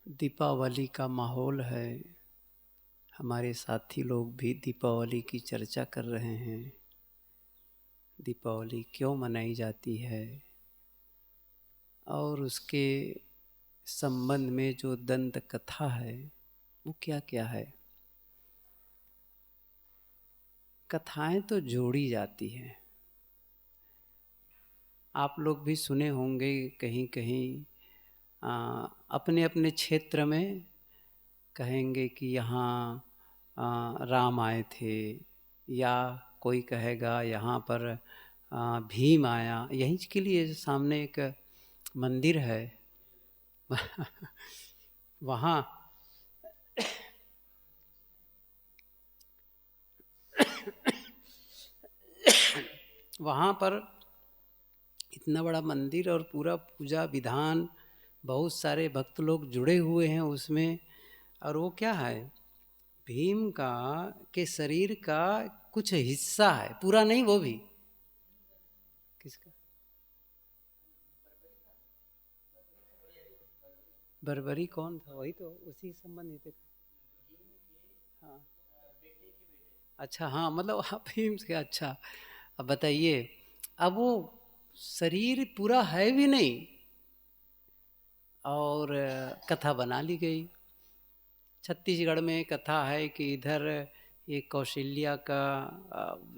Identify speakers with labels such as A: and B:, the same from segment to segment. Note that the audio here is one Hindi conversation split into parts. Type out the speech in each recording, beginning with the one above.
A: दीपावली का माहौल है। हमारे साथी लोग भी दीपावली की चर्चा कर रहे हैं। दीपावली क्यों मनाई जाती है और उसके संबंध में जो दंत कथा है वो क्या क्या है। कथाएं तो जोड़ी जाती हैं। आप लोग भी सुने होंगे कहीं कहीं अपने अपने क्षेत्र में कहेंगे कि यहाँ राम आए थे, या कोई कहेगा यहाँ पर भीम आया। यहीं के लिए सामने एक मंदिर है वहाँ वहाँ पर इतना बड़ा मंदिर और पूरा पूजा विधान, बहुत सारे भक्त लोग जुड़े हुए हैं उसमें। और वो क्या है, भीम का के शरीर का कुछ हिस्सा है, पूरा नहीं। वो भी किसका? बर्बरी कौन था? वही तो उसी संबंधित। हाँ, अच्छा, हाँ, मतलब आप भीम से। अच्छा, अब बताइए। अब वो शरीर पूरा है भी नहीं और कथा बना ली गई। छत्तीसगढ़ में कथा है कि इधर ये कौशल्या का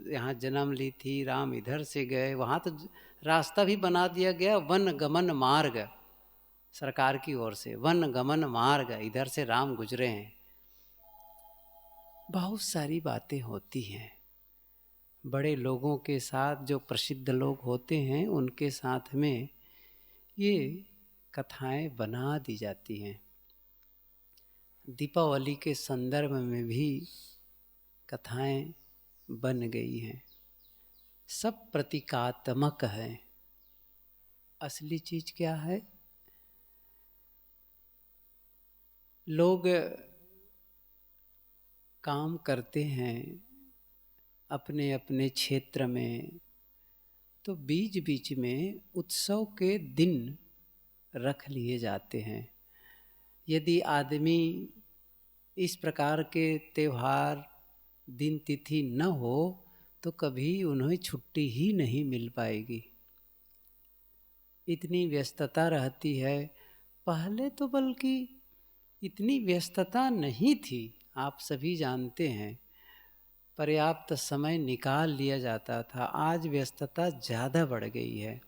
A: यहाँ जन्म ली थी, राम इधर से गए, वहाँ तो रास्ता भी बना दिया गया, वन गमन मार्ग, सरकार की ओर से वन गमन मार्ग, इधर से राम गुजरे हैं। बहुत सारी बातें होती हैं। बड़े लोगों के साथ, जो प्रसिद्ध लोग होते हैं, उनके साथ में ये कथाएं बना दी जाती हैं। दीपावली के संदर्भ में भी कथाएं बन गई हैं। सब प्रतीकात्मक है। असली चीज क्या है? लोग काम करते हैं अपने अपने क्षेत्र में, तो बीच बीच में उत्सव के दिन रख लिए जाते हैं। यदि आदमी इस प्रकार के त्यौहार दिन तिथि न हो तो कभी उन्हें छुट्टी ही नहीं मिल पाएगी। इतनी व्यस्तता रहती है। पहले तो बल्कि इतनी व्यस्तता नहीं थी, आप सभी जानते हैं। पर्याप्त समय निकाल लिया जाता था। आज व्यस्तता ज़्यादा बढ़ गई है।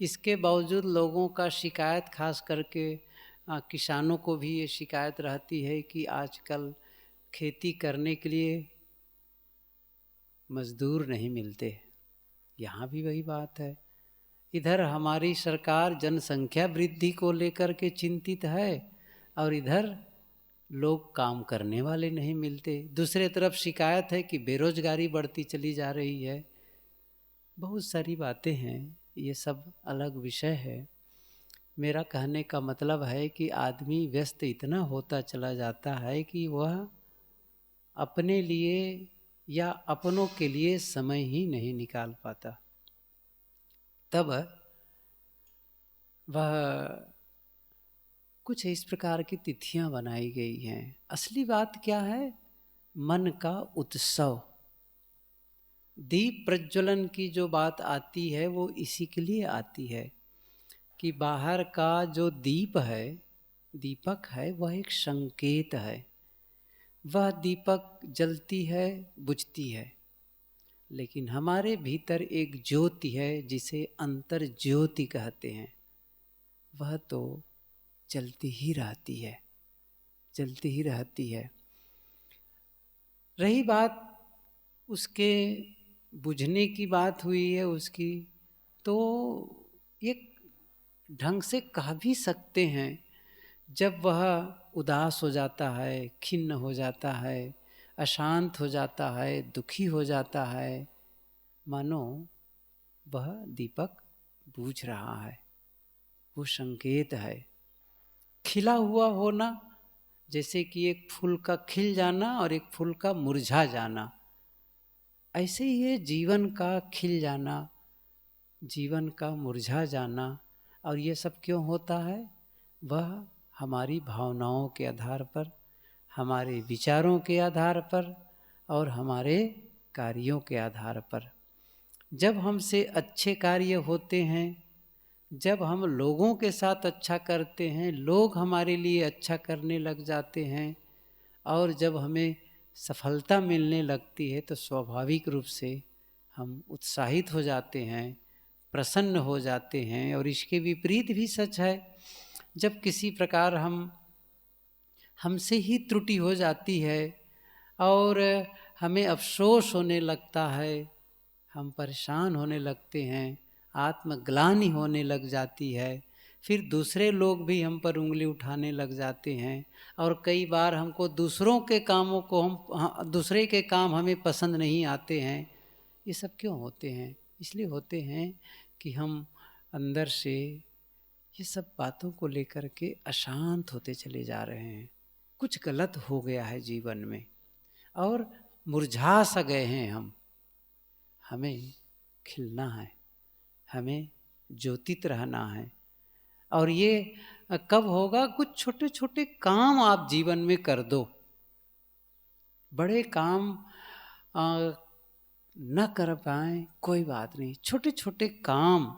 A: इसके बावजूद लोगों का शिकायत, खास करके किसानों को भी ये शिकायत रहती है कि आजकल खेती करने के लिए मजदूर नहीं मिलते। यहाँ भी वही बात है। इधर हमारी सरकार जनसंख्या वृद्धि को लेकर के चिंतित है और इधर लोग काम करने वाले नहीं मिलते। दूसरे तरफ शिकायत है कि बेरोजगारी बढ़ती चली जा रही है। बहुत सारी बातें हैं, ये सब अलग विषय है। मेरा कहने का मतलब है कि आदमी व्यस्त इतना होता चला जाता है कि वह अपने लिए या अपनों के लिए समय ही नहीं निकाल पाता। तब वह कुछ इस प्रकार की तिथियां बनाई गई हैं। असली बात क्या है? मन का उत्सव। दीप प्रज्वलन की जो बात आती है वो इसी के लिए आती है कि बाहर का जो दीप है, दीपक है, वह एक संकेत है। वह दीपक जलती है, बुझती है, लेकिन हमारे भीतर एक ज्योति है जिसे अंतर ज्योति कहते हैं। वह तो जलती ही रहती है, जलती ही रहती है। रही बात उसके बुझने की, बात हुई है उसकी, तो एक ढंग से कह भी सकते हैं, जब वह उदास हो जाता है, खिन्न हो जाता है, अशांत हो जाता है, दुखी हो जाता है, मानो वह दीपक बुझ रहा है। वो संकेत है। खिला हुआ होना, जैसे कि एक फूल का खिल जाना और एक फूल का मुरझा जाना, ऐसे ही ये जीवन का खिल जाना, जीवन का मुरझा जाना। और ये सब क्यों होता है? वह हमारी भावनाओं के आधार पर, हमारे विचारों के आधार पर और हमारे कार्यों के आधार पर। जब हमसे अच्छे कार्य होते हैं, जब हम लोगों के साथ अच्छा करते हैं, लोग हमारे लिए अच्छा करने लग जाते हैं, और जब हमें सफलता मिलने लगती है तो स्वाभाविक रूप से हम उत्साहित हो जाते हैं, प्रसन्न हो जाते हैं। और इसके विपरीत भी सच है, जब किसी प्रकार हमसे ही त्रुटि हो जाती है और हमें अफसोस होने लगता है, हम परेशान होने लगते हैं, आत्मग्लानि होने लग जाती है, फिर दूसरे लोग भी हम पर उंगली उठाने लग जाते हैं। और कई बार हमको दूसरों के कामों को दूसरे के काम हमें पसंद नहीं आते हैं। ये सब क्यों होते हैं? इसलिए होते हैं कि हम अंदर से ये सब बातों को लेकर के अशांत होते चले जा रहे हैं। कुछ गलत हो गया है जीवन में और मुरझा सा गए हैं हम। हमें खिलना है, हमें ज्योतित रहना है। और ये कब होगा? कुछ छोटे छोटे काम आप जीवन में कर दो। बड़े काम न कर पाएँ कोई बात नहीं, छोटे छोटे काम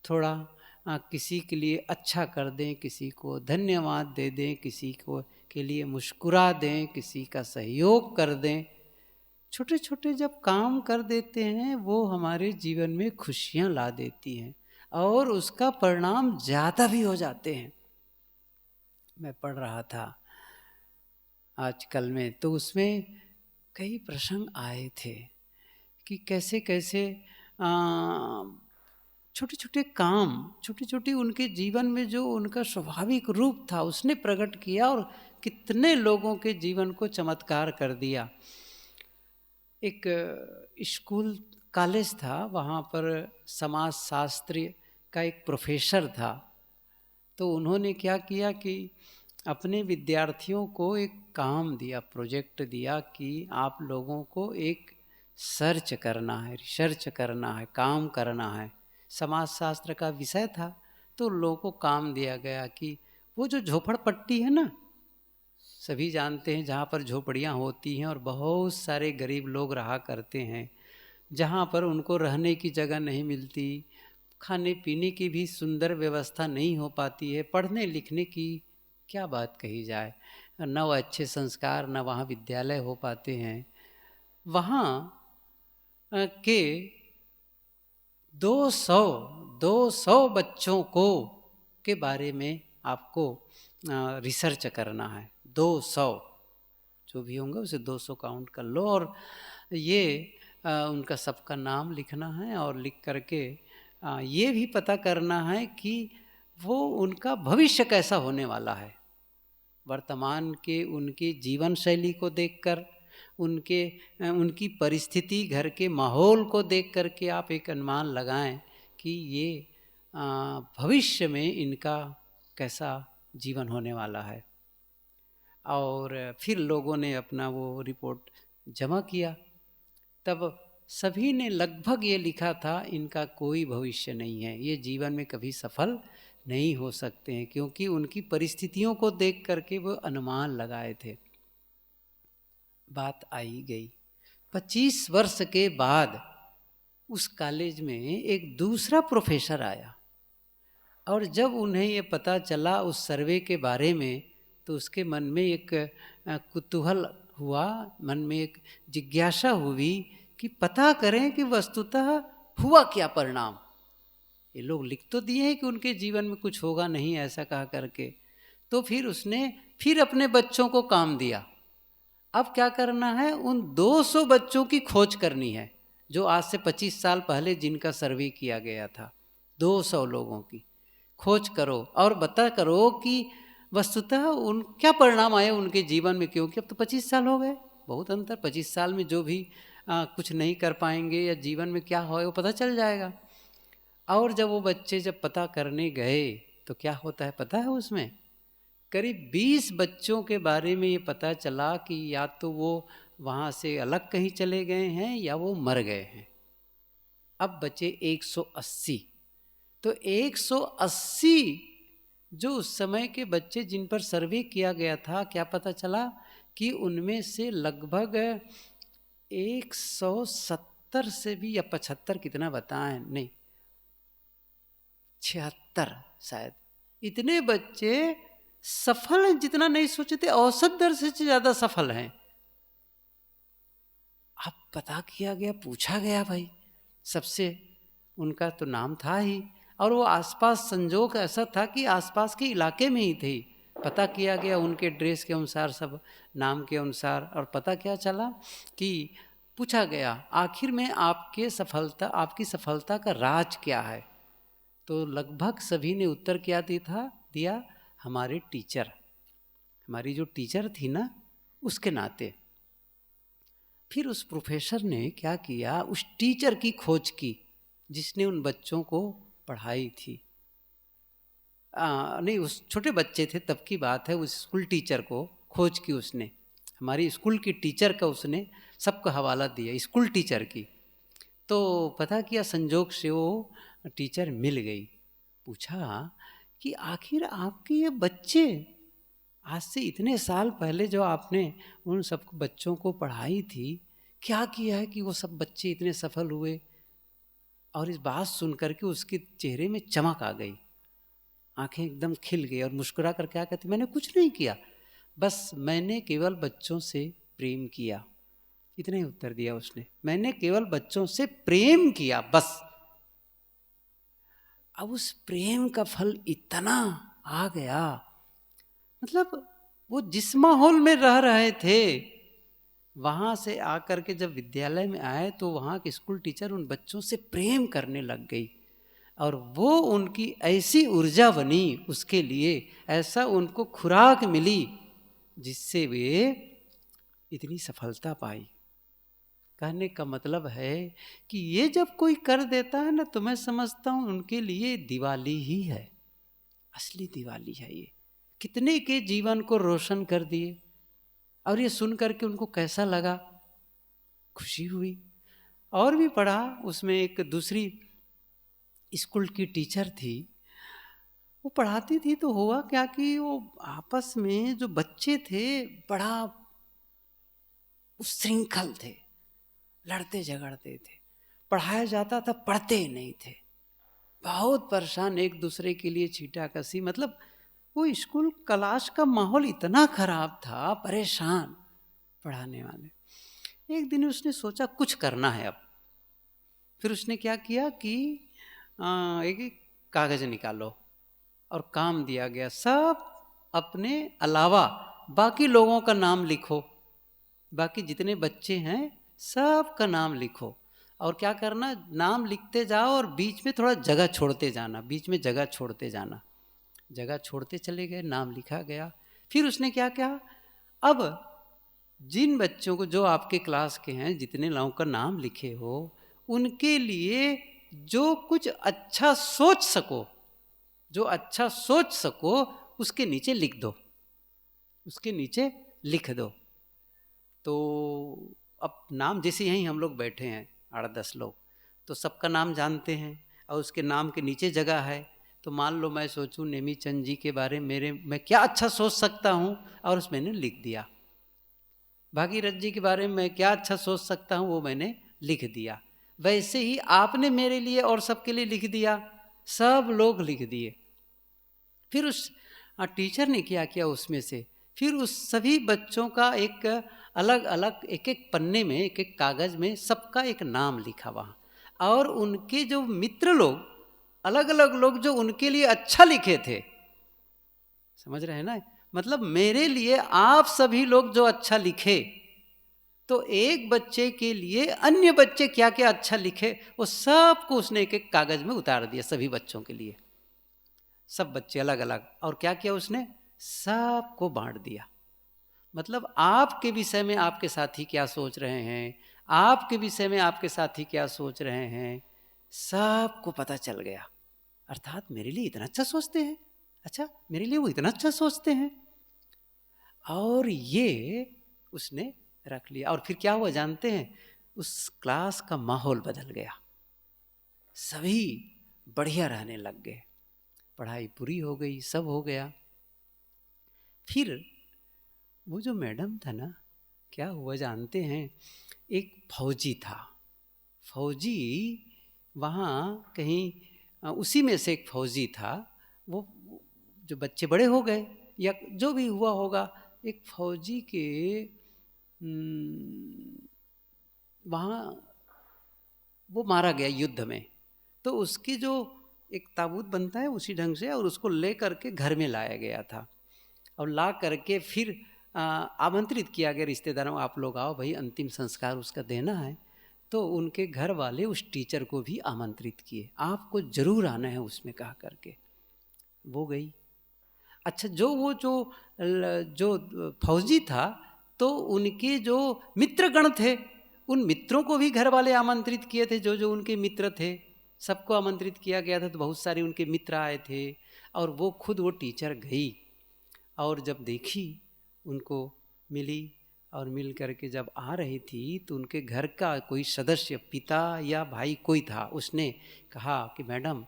A: थोड़ा किसी के लिए अच्छा कर दें, किसी को धन्यवाद दे दें, किसी को के लिए मुस्कुरा दें, किसी का सहयोग कर दें। छोटे छोटे जब काम कर देते हैं वो हमारे जीवन में खुशियाँ ला देती हैं और उसका परिणाम ज़्यादा भी हो जाते हैं। मैं पढ़ रहा था आजकल में, तो उसमें कई प्रसंग आए थे कि कैसे कैसे छोटे छोटे काम, छोटी छोटी उनके जीवन में जो उनका स्वाभाविक रूप था उसने प्रकट किया और कितने लोगों के जीवन को चमत्कार कर दिया। एक स्कूल कॉलेज था, वहाँ पर समाज शास्त्र का एक प्रोफेसर था। तो उन्होंने क्या किया कि अपने विद्यार्थियों को एक काम दिया, प्रोजेक्ट दिया कि आप लोगों को एक सर्च करना है, रिसर्च करना है, काम करना है। समाज शास्त्र का विषय था। तो लोगों को काम दिया गया कि वो जो झोपड़पट्टी है ना, सभी जानते हैं जहाँ पर झोपड़ियाँ होती हैं और बहुत सारे गरीब लोग रहा करते हैं, जहाँ पर उनको रहने की जगह नहीं मिलती, खाने पीने की भी सुंदर व्यवस्था नहीं हो पाती है, पढ़ने लिखने की क्या बात कही जाए, न वो अच्छे संस्कार, न वहाँ विद्यालय हो पाते हैं। वहाँ के 200 बच्चों को के बारे में आपको रिसर्च करना है। 200 जो भी होंगे उसे 200 काउंट कर लो और ये उनका सबका नाम लिखना है और लिख करके ये भी पता करना है कि वो उनका भविष्य कैसा होने वाला है। वर्तमान के उनकी जीवन शैली को देखकर, उनकी परिस्थिति, घर के माहौल को देख करके आप एक अनुमान लगाएं कि ये भविष्य में इनका कैसा जीवन होने वाला है। और फिर लोगों ने अपना वो रिपोर्ट जमा किया। तब सभी ने लगभग ये लिखा था, इनका कोई भविष्य नहीं है, ये जीवन में कभी सफल नहीं हो सकते हैं, क्योंकि उनकी परिस्थितियों को देख करके वो अनुमान लगाए थे। बात आई गई 25 वर्ष के बाद उस कॉलेज में एक दूसरा प्रोफेसर आया और जब उन्हें ये पता चला उस सर्वे के बारे में, तो उसके मन में एक कुतूहल हुआ, मन में एक जिज्ञासा हुई कि पता करें कि वस्तुतः हुआ क्या परिणाम। ये लोग लिख तो दिए हैं कि उनके जीवन में कुछ होगा नहीं, ऐसा कहा करके। तो फिर उसने फिर अपने बच्चों को काम दिया। अब क्या करना है, उन 200 बच्चों की खोज करनी है जो आज से 25 साल पहले जिनका सर्वे किया गया था। 200 लोगों की खोज करो और बता करो कि वस्तुतः उन क्या परिणाम आए उनके जीवन में, क्योंकि अब तो 25 साल हो गए, बहुत अंतर। 25 साल में जो भी कुछ नहीं कर पाएंगे या जीवन में क्या हो वो पता चल जाएगा। और जब वो बच्चे जब पता करने गए तो क्या होता है पता है, उसमें करीब 20 बच्चों के बारे में ये पता चला कि या तो वो वहाँ से अलग कहीं चले गए हैं या वो मर गए हैं। अब बचे 180। तो 180 जो उस समय के बच्चे जिन पर सर्वे किया गया था, क्या पता चला कि उनमें से लगभग 170 से भी, या 75 कितना बताएं, नहीं 76 शायद, इतने बच्चे सफल हैं जितना नहीं सोचे थे, औसत दर से ज़्यादा सफल हैं। अब पता किया गया, पूछा गया भाई सबसे, उनका तो नाम था ही, और वो आसपास संजोग ऐसा था कि आसपास के इलाके में ही थे। पता किया गया उनके ड्रेस के अनुसार, सब नाम के अनुसार, और पता क्या चला कि पूछा गया आखिर में आपकी सफलता का राज क्या है। तो लगभग सभी ने उत्तर क्या दिया, हमारे टीचर, हमारी जो टीचर थी ना, उसके नाते। फिर उस प्रोफेसर ने क्या किया, उस टीचर की खोज की जिसने उन बच्चों को पढ़ाई थी। नहीं, उस छोटे बच्चे थे तब की बात है, उस स्कूल टीचर को खोज की उसने, हमारी स्कूल की टीचर का उसने सबको हवाला दिया, स्कूल टीचर की। तो पता किया संजोग से वो टीचर मिल गई। पूछा कि आखिर आपके ये बच्चे, आज से इतने साल पहले जो आपने उन सब बच्चों को पढ़ाई थी, क्या किया है कि वो सब बच्चे इतने सफल हुए। और इस बात सुनकर के उसके चेहरे में चमक आ गई, आंखें एकदम खिल गई, और मुस्कुरा कर क्या कहती, मैंने कुछ नहीं किया, बस मैंने केवल बच्चों से प्रेम किया। इतना ही उत्तर दिया उसने, मैंने केवल बच्चों से प्रेम किया बस। अब उस प्रेम का फल इतना आ गया, मतलब वो जिस माहौल में रह रहे थे, वहाँ से आकर के जब विद्यालय में आए तो वहाँ के स्कूल टीचर उन बच्चों से प्रेम करने लग गई, और वो उनकी ऐसी ऊर्जा बनी, उसके लिए ऐसा उनको खुराक मिली जिससे वे इतनी सफलता पाई। कहने का मतलब है कि ये जब कोई कर देता है ना, तो मैं समझता हूँ उनके लिए दिवाली ही है, असली दिवाली है ये। कितने के जीवन को रोशन कर दिए, और ये सुन करके उनको कैसा लगा, खुशी हुई। और भी पढ़ा, उसमें एक दूसरी स्कूल की टीचर थी, वो पढ़ाती थी, तो हुआ क्या कि वो आपस में जो बच्चे थे बड़ा उच्छृंखल थे, लड़ते झगड़ते थे, पढ़ाया जाता था पढ़ते ही नहीं थे, बहुत परेशान, एक दूसरे के लिए छींटाकशी, मतलब वो स्कूल क्लास का माहौल इतना खराब था, परेशान पढ़ाने वाले। एक दिन उसने सोचा कुछ करना है अब। फिर उसने क्या किया कि एक कागज़ निकालो, और काम दिया गया, सब अपने अलावा बाकी लोगों का नाम लिखो, बाकी जितने बच्चे हैं सब का नाम लिखो, और क्या करना, नाम लिखते जाओ और बीच में थोड़ा जगह छोड़ते जाना, बीच में जगह छोड़ते जाना। जगह छोड़ते चले गए, नाम लिखा गया। फिर उसने क्या किया, अब जिन बच्चों को, जो आपके क्लास के हैं, जितने लोगों का नाम लिखे हो, उनके लिए जो कुछ अच्छा सोच सको, जो अच्छा सोच सको उसके नीचे लिख दो, उसके नीचे लिख दो। तो अब नाम, जैसे यहीं हम लोग बैठे हैं 8-10 लोग, तो सबका नाम जानते हैं, और उसके नाम के नीचे जगह है। तो मान लो मैं सोचूं नेमी चंद जी के बारे में मैं क्या अच्छा सोच सकता हूँ, और उस मैंने लिख दिया। भागीरथ जी के बारे में मैं क्या अच्छा सोच सकता हूँ, वो मैंने लिख दिया। वैसे ही आपने मेरे लिए और सबके लिए लिख दिया, सब लोग लिख दिए। फिर उस टीचर ने क्या किया, उसमें से फिर उस सभी बच्चों का एक अलग अलग, एक एक पन्ने में, एक एक कागज़ में सबका एक नाम लिखा वहाँ, और उनके जो मित्र लोग, अलग अलग लोग जो उनके लिए अच्छा लिखे थे, समझ रहे हैं ना, मतलब मेरे लिए आप सभी लोग जो अच्छा लिखे, तो एक बच्चे के लिए अन्य बच्चे क्या क्या अच्छा लिखे, वो सबको उसने एक एक कागज़ में उतार दिया, सभी बच्चों के लिए, सब बच्चे अलग अलग। और क्या किया उसने, सबको बांट दिया। मतलब आपके विषय में आपके साथी क्या सोच रहे हैं, आपके विषय में आपके साथी क्या सोच रहे हैं, सबको पता चल गया। अर्थात मेरे लिए इतना अच्छा सोचते हैं, अच्छा मेरे लिए वो इतना अच्छा सोचते हैं, और ये उसने रख लिया। और फिर क्या हुआ जानते हैं, उस क्लास का माहौल बदल गया, सभी बढ़िया रहने लग गए, पढ़ाई पूरी हो गई, सब हो गया। फिर वो जो मैडम था ना, क्या हुआ जानते हैं, एक फौजी था। फौजी वहाँ कहीं उसी में से एक फौजी था। वो जो बच्चे बड़े हो गए या जो भी हुआ होगा, एक फौजी के वहाँ वो मारा गया युद्ध में। तो उसकी जो एक ताबूत बनता है उसी ढंग से, और उसको ले करके घर में लाया गया था। और ला करके फिर आमंत्रित किया गया रिश्तेदारों, आप लोग आओ भाई, अंतिम संस्कार उसका देना है। तो उनके घर वाले उस टीचर को भी आमंत्रित किए, आपको जरूर आना है उसमें, कहा करके वो गई। अच्छा, जो फौजी था, तो उनके जो मित्रगण थे, उन मित्रों को भी घर वाले आमंत्रित किए थे। जो जो उनके मित्र थे सबको आमंत्रित किया गया था। तो बहुत सारे उनके मित्र आए थे, और वो खुद वो टीचर गई, और जब देखी उनको मिली, और मिल करके जब आ रही थी तो उनके घर का कोई सदस्य, पिता या भाई कोई था, उसने कहा कि मैडम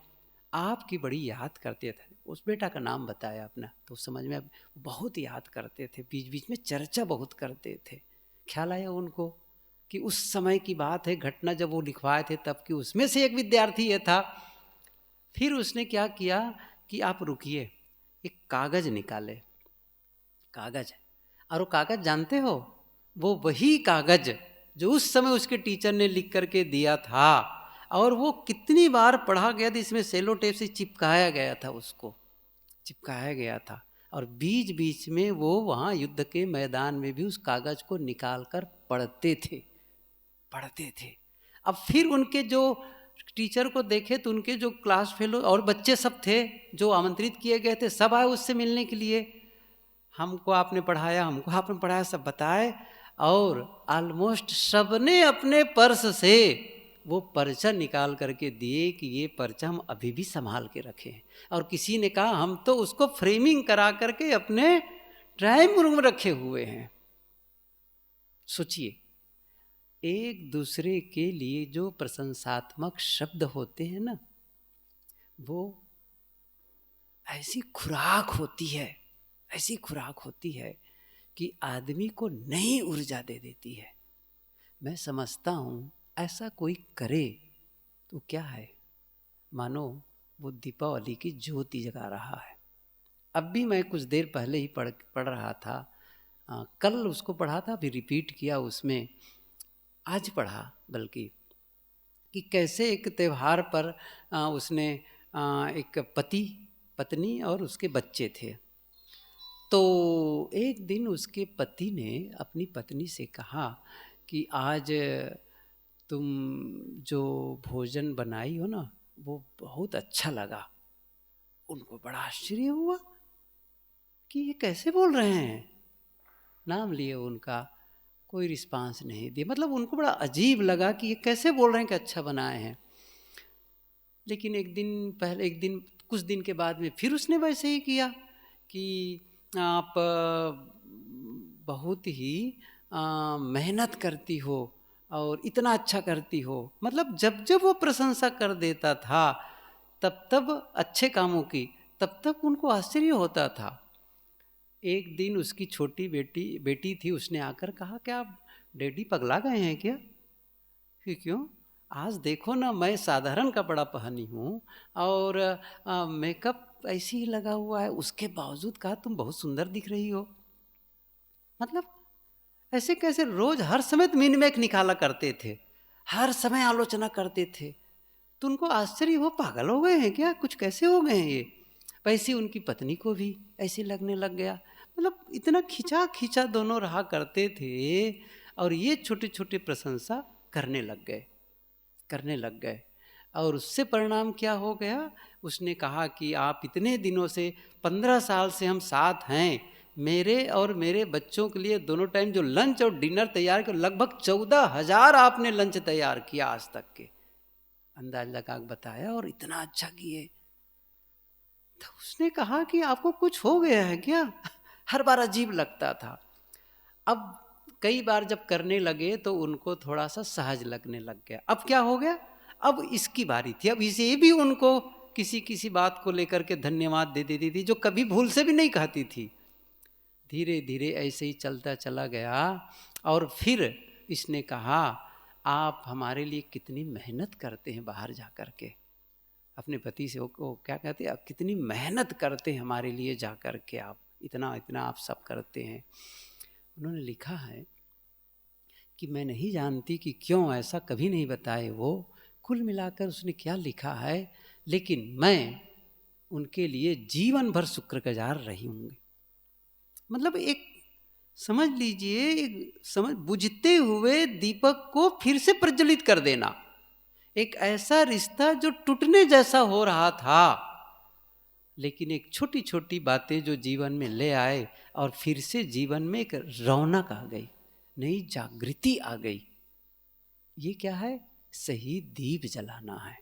A: आपकी बड़ी याद करते थे। उस बेटा का नाम बताया अपना, तो समझ में बहुत याद करते थे, बीच बीच में चर्चा बहुत करते थे। ख्याल आया उनको कि उस समय की बात है, घटना जब वो लिखवाए थे तब की, उसमें से एक विद्यार्थी ये था। फिर उसने क्या किया कि आप रुकिए, एक कागज निकाले, कागज, और वो कागज जानते हो, वो वही कागज जो उस समय उसके टीचर ने लिख करके दिया था, और वो कितनी बार पढ़ा गया था, इसमें सेलो टेप से चिपकाया गया था, उसको चिपकाया गया था। और बीच बीच में वो वहाँ युद्ध के मैदान में भी उस कागज को निकाल कर पढ़ते थे। अब फिर उनके जो टीचर को देखे तो उनके जो क्लास फेलो और बच्चे सब थे जो आमंत्रित किए गए थे, सब आए उससे मिलने के लिए। हमको आपने पढ़ाया, सब बताए, और ऑलमोस्ट सबने अपने पर्स से वो पर्चा निकाल करके दिए कि ये पर्चा हम अभी भी संभाल के रखे हैं। और किसी ने कहा हम तो उसको फ्रेमिंग करा करके अपने ड्राइंग रूम में रखे हुए हैं। सोचिए, एक दूसरे के लिए जो प्रशंसात्मक शब्द होते हैं ना, वो ऐसी खुराक होती है कि आदमी को नई ऊर्जा दे देती है। मैं समझता हूँ ऐसा कोई करे तो क्या है, मानो वो दीपावली की ज्योति जगा रहा है। अब भी मैं कुछ देर पहले ही पढ़ रहा था, कल उसको पढ़ा था, अभी रिपीट किया उसमें, आज पढ़ा बल्कि, कि कैसे एक त्यौहार पर उसने एक पति पत्नी और उसके बच्चे थे। तो एक दिन उसके पति ने अपनी पत्नी से कहा कि आज तुम जो भोजन बनाई हो ना, वो बहुत अच्छा लगा। उनको बड़ा आश्चर्य हुआ कि ये कैसे बोल रहे हैं। नाम लिए उनका, कोई रिस्पांस नहीं दिया, मतलब उनको बड़ा अजीब लगा कि ये कैसे बोल रहे हैं कि अच्छा बनाए हैं। लेकिन एक दिन कुछ दिन के बाद में फिर उसने वैसे ही किया कि आप बहुत ही मेहनत करती हो और इतना अच्छा करती हो। मतलब जब जब वो प्रशंसा कर देता था तब अच्छे कामों की, तब उनको आश्चर्य होता था। एक दिन उसकी छोटी बेटी थी, उसने आकर कहा क्या डैडी पगला गए हैं क्या? कि क्यों? आज देखो ना, मैं साधारण कपड़ा पहनी हूँ और मेकअप ऐसे ही लगा हुआ है, उसके बावजूद कहा तुम बहुत सुंदर दिख रही हो। मतलब ऐसे कैसे? रोज हर समय मिनमेक निकाला करते थे, हर समय आलोचना करते थे। तो उनको आश्चर्य हो, पागल हो गए हैं क्या, कुछ कैसे हो गए हैं ये? वैसे उनकी पत्नी को भी ऐसे लगने लग गया। मतलब इतना खिंचा दोनों रहा करते थे, और ये छोटे छोटे प्रशंसा करने लग गए। और उससे परिणाम क्या हो गया? उसने कहा कि आप इतने दिनों से, 15 साल से हम साथ हैं, मेरे और मेरे बच्चों के लिए दोनों टाइम जो लंच और डिनर तैयार किया, लगभग 14,000 आपने लंच तैयार किया आज तक के, अंदाज लगा बताया, और इतना अच्छा किए। तो उसने कहा कि आपको कुछ हो गया है क्या? हर बार अजीब लगता था। अब कई बार जब करने लगे तो उनको थोड़ा सा सहज लगने लग गया। अब क्या हो गया? अब इसकी बारी थी, अब इसे भी उनको किसी किसी बात को लेकर के धन्यवाद दे देती थी, जो कभी भूल से भी नहीं कहती थी। धीरे धीरे ऐसे ही चलता चला गया। और फिर इसने कहा, आप हमारे लिए कितनी मेहनत करते हैं बाहर जा कर के। अपने पति से वो क्या कहते हैं, आप कितनी मेहनत करते हैं हमारे लिए जा कर के, आप इतना इतना आप सब करते हैं। उन्होंने लिखा है कि मैं नहीं जानती कि क्यों ऐसा कभी नहीं बताए वो, कुल मिलाकर उसने क्या लिखा है, लेकिन मैं उनके लिए जीवन भर शुक्रगुजार रही हूँगी। मतलब एक समझ लीजिए, समझ बुझते हुए दीपक को फिर से प्रज्वलित कर देना, एक ऐसा रिश्ता जो टूटने जैसा हो रहा था, लेकिन एक छोटी छोटी बातें जो जीवन में ले आए और फिर से जीवन में एक रौनक आ गई, नई जागृति आ गई। ये क्या है? सही दीप जलाना है,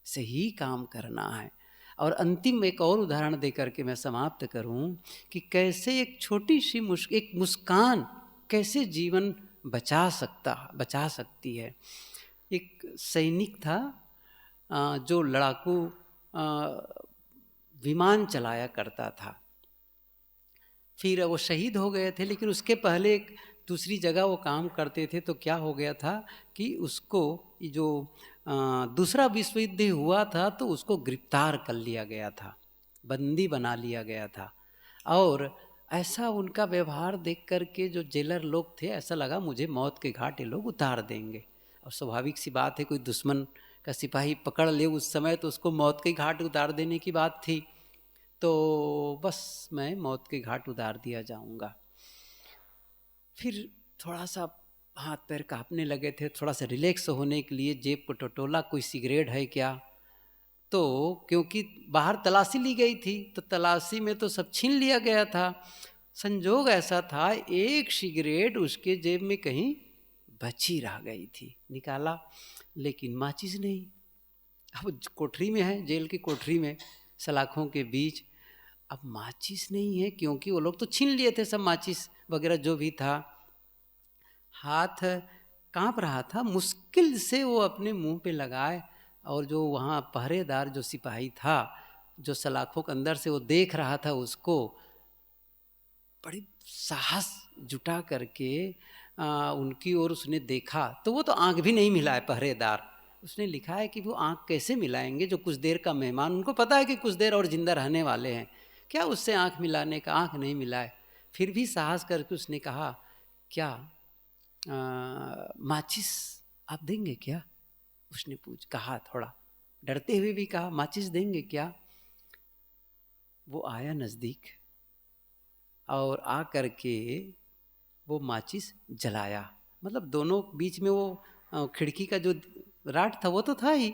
A: सही काम करना है। और अंतिम एक और उदाहरण देकर के मैं समाप्त करूं कि कैसे एक छोटी सी एक मुस्कान कैसे जीवन बचा सकती है। एक सैनिक था जो लड़ाकू विमान चलाया करता था। फिर वो शहीद हो गए थे, लेकिन उसके पहले एक दूसरी जगह वो काम करते थे। तो क्या हो गया था कि उसको जो दूसरा विश्व युद्ध हुआ था तो उसको गिरफ्तार कर लिया गया था, बंदी बना लिया गया था। और ऐसा उनका व्यवहार देख कर के जो जेलर लोग थे, ऐसा लगा मुझे मौत के घाट ये लोग उतार देंगे। और स्वाभाविक सी बात है, कोई दुश्मन का सिपाही पकड़ ले उस समय तो उसको मौत के घाट उतार देने की बात थी। तो बस मैं मौत के घाट उतार दिया जाऊंगा। फिर थोड़ा सा हाथ पैर कांपने लगे थे, थोड़ा सा रिलैक्स होने के लिए जेब को टटोला, कोई सिगरेट है क्या। तो क्योंकि बाहर तलाशी ली गई थी तो तलाशी में तो सब छीन लिया गया था। संजोग ऐसा था, एक सिगरेट उसके जेब में कहीं बची रह गई थी। निकाला, लेकिन माचिस नहीं। अब कोठरी में है, जेल की कोठरी में सलाखों के बीच, अब माचिस नहीं है, क्योंकि वो लोग तो छीन लिए थे सब माचिस वगैरह जो भी था। हाथ कांप रहा था, मुश्किल से वो अपने मुंह पे लगाए। और जो वहाँ पहरेदार जो सिपाही था, जो सलाखों के अंदर से वो देख रहा था उसको, बड़ी साहस जुटा करके उनकी ओर उसने देखा। तो वो तो आंख भी नहीं मिलाए पहरेदार। उसने लिखा है कि वो आंख कैसे मिलाएंगे, जो कुछ देर का मेहमान, उनको पता है कि कुछ देर और जिंदा रहने वाले हैं, क्या उससे आंख मिलाने का। आंख नहीं मिलाए, फिर भी साहस करके उसने कहा, क्या माचिस आप देंगे क्या? उसने कहा, थोड़ा डरते हुए भी कहा, माचिस देंगे क्या? वो आया नज़दीक और आ करके वो माचिस जलाया। मतलब दोनों बीच में वो खिड़की का जो राट था वो तो था ही,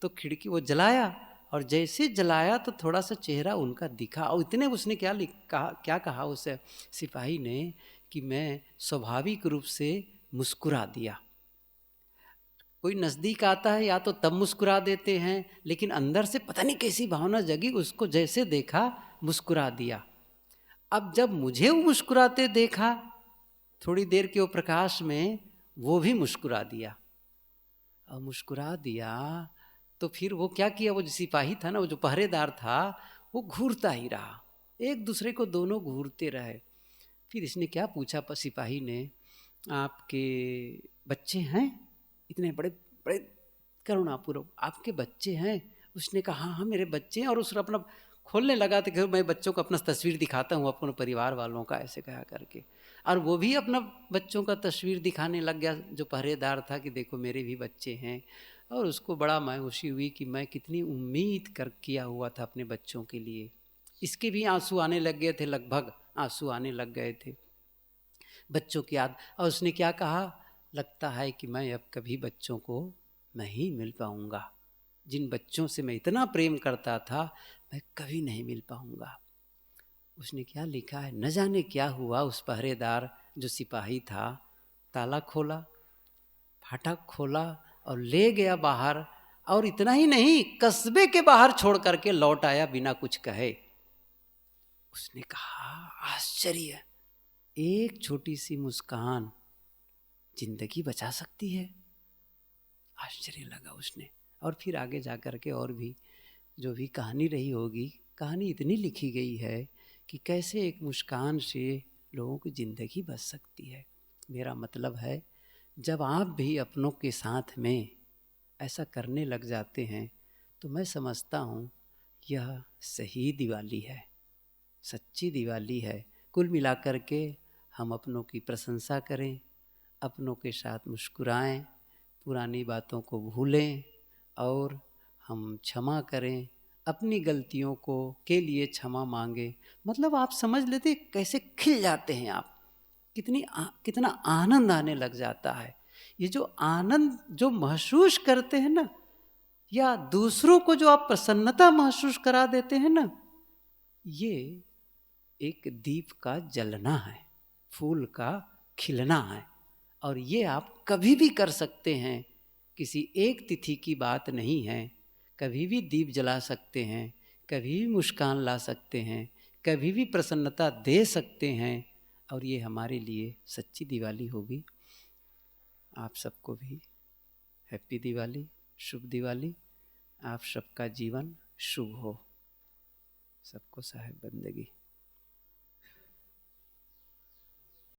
A: तो खिड़की वो जलाया। और जैसे जलाया तो थोड़ा सा चेहरा उनका दिखा। और इतने उसने क्या कहा उस सिपाही ने कि मैं स्वाभाविक रूप से मुस्कुरा दिया। कोई नज़दीक आता है या तो तब मुस्कुरा देते हैं, लेकिन अंदर से पता नहीं कैसी भावना जगी, उसको जैसे देखा मुस्कुरा दिया। अब जब मुझे वो मुस्कुराते देखा थोड़ी देर के वो प्रकाश में, वो भी मुस्कुरा दिया। और मुस्कुरा दिया तो फिर वो क्या किया, वो जो सिपाही था ना, वो जो पहरेदार था, वो घूरता ही रहा, एक दूसरे को दोनों घूरते रहे। फिर इसने क्या पूछा सिपाही ने, आपके बच्चे हैं? इतने बड़े बड़े करुणापूर्वक, आपके बच्चे हैं? उसने कहा हाँ मेरे बच्चे हैं। और उसने अपना खोलने लगा तो कि मैं बच्चों को अपना तस्वीर दिखाता हूँ अपने परिवार वालों का, ऐसे कहा करके। और वो भी अपना बच्चों का तस्वीर दिखाने लग गया, जो पहरेदार था, कि देखो मेरे भी बच्चे हैं। और उसको बड़ा मायूसी हुई कि मैं कितनी उम्मीद किया हुआ था अपने बच्चों के लिए। इसके भी आंसू आने लग गए थे, लगभग आंसू आने लग गए थे बच्चों की याद। और उसने क्या कहा, लगता है कि मैं अब कभी बच्चों को नहीं मिल पाऊंगा, जिन बच्चों से मैं इतना प्रेम करता था मैं कभी नहीं मिल पाऊंगा। उसने क्या लिखा है, न जाने क्या हुआ, उस पहरेदार जो सिपाही था, ताला खोला, फाटक खोला और ले गया बाहर। और इतना ही नहीं, कस्बे के बाहर छोड़ करके लौट आया बिना कुछ कहे। उसने कहा आश्चर्य, एक छोटी सी मुस्कान जिंदगी बचा सकती है। आश्चर्य लगा उसने। और फिर आगे जा कर के और भी जो भी कहानी रही होगी, कहानी इतनी लिखी गई है कि कैसे एक मुस्कान से लोगों की ज़िंदगी बच सकती है। मेरा मतलब है, जब आप भी अपनों के साथ में ऐसा करने लग जाते हैं तो मैं समझता हूँ यह सही दिवाली है, सच्ची दिवाली है। कुल मिलाकर के हम अपनों की प्रशंसा करें, अपनों के साथ मुस्कुराएं, पुरानी बातों को भूलें और हम क्षमा करें, अपनी गलतियों को के लिए क्षमा मांगे। मतलब आप समझ लेते कैसे खिल जाते हैं आप, कितना आनंद आने लग जाता है। ये जो आनंद जो महसूस करते हैं ना, या दूसरों को जो आप प्रसन्नता महसूस करा देते हैं ना, ये एक दीप का जलना है, फूल का खिलना है। और ये आप कभी भी कर सकते हैं, किसी एक तिथि की बात नहीं है। कभी भी दीप जला सकते हैं, कभी भी मुस्कान ला सकते हैं, कभी भी प्रसन्नता दे सकते हैं, और ये हमारे लिए सच्ची दिवाली होगी। आप सबको भी हैप्पी दिवाली, शुभ दिवाली। आप सबका जीवन शुभ हो। सबको साहेब बंदगी।